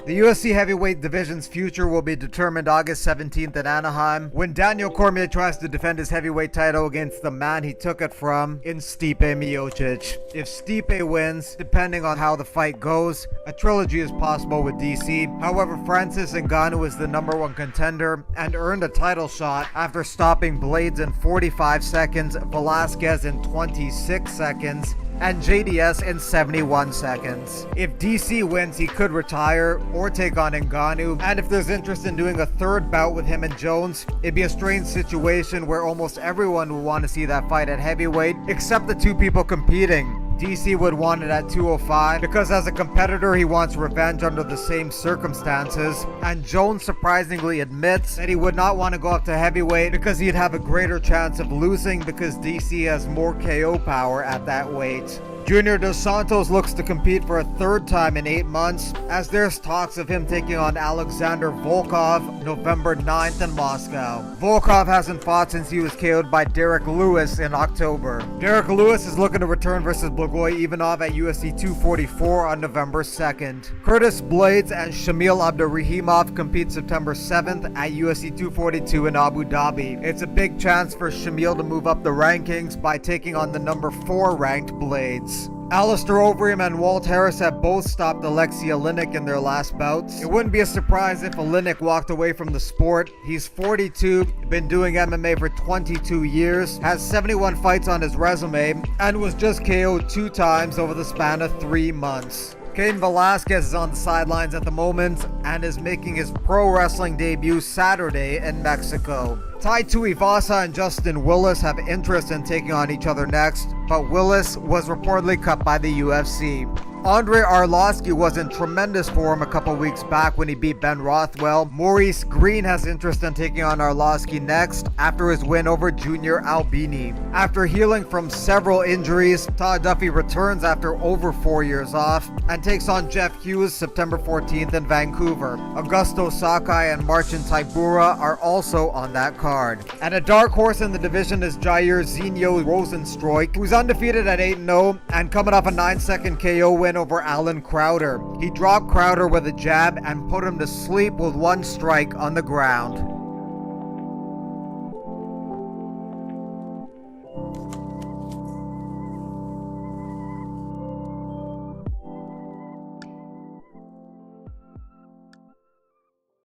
The UFC heavyweight division's future will be determined August 17th in Anaheim when Daniel Cormier tries to defend his heavyweight title against the man he took it from in Stipe Miocic. If Stipe wins, depending on how the fight goes, a trilogy is possible with DC. However, Francis Ngannou is the #1 contender and earned a title shot after stopping Blades in 45 seconds, Velasquez in 26 seconds, and JDS in 71 seconds. If DC wins, he could retire or take on Ngannou, and if there's interest in doing a third bout with him and Jones, it'd be a strange situation where almost everyone would want to see that fight at heavyweight, except the two people competing. DC would want it at 205 because as a competitor he wants revenge under the same circumstances, and Jones surprisingly admits that he would not want to go up to heavyweight because he'd have a greater chance of losing because DC has more KO power at that weight. Junior Dos Santos looks to compete for a third time in 8 months, as there's talks of him taking on Alexander Volkov November 9th in Moscow. Volkov hasn't fought since he was KO'd by Derek Lewis in October. Derek Lewis is looking to return versus Blagoy Ivanov at UFC 244 on November 2nd. Curtis Blades and Shamil Abdurrahimov compete September 7th at UFC 242 in Abu Dhabi. It's a big chance for Shamil to move up the rankings by taking on the #4 ranked Blades. Alistair Overeem and Walt Harris have both stopped Alexei Oleinik in their last bouts. It wouldn't be a surprise if Oleinik walked away from the sport. He's 42, been doing MMA for 22 years, has 71 fights on his resume, and was just KO'd 2 times over the span of 3 months. Cain Velasquez is on the sidelines at the moment and is making his pro wrestling debut Saturday in Mexico. Tai Tuivasa and Justin Willis have interest in taking on each other next, but Willis was reportedly cut by the UFC. Andre Arlovsky was in tremendous form a couple weeks back when he beat Ben Rothwell. Maurice Green has interest in taking on Arlovsky next after his win over Junior Albini. After healing from several injuries, Todd Duffy returns after over 4 years off and takes on Jeff Hughes September 14th in Vancouver. Augusto Sakai and Marcin Tybura are also on that card. And a dark horse in the division is Jair Zinho Rosenstruik, who's undefeated at 8-0 and coming off a 9-second KO win over Alan Crowder. He dropped Crowder with a jab and put him to sleep with 1 strike on the ground.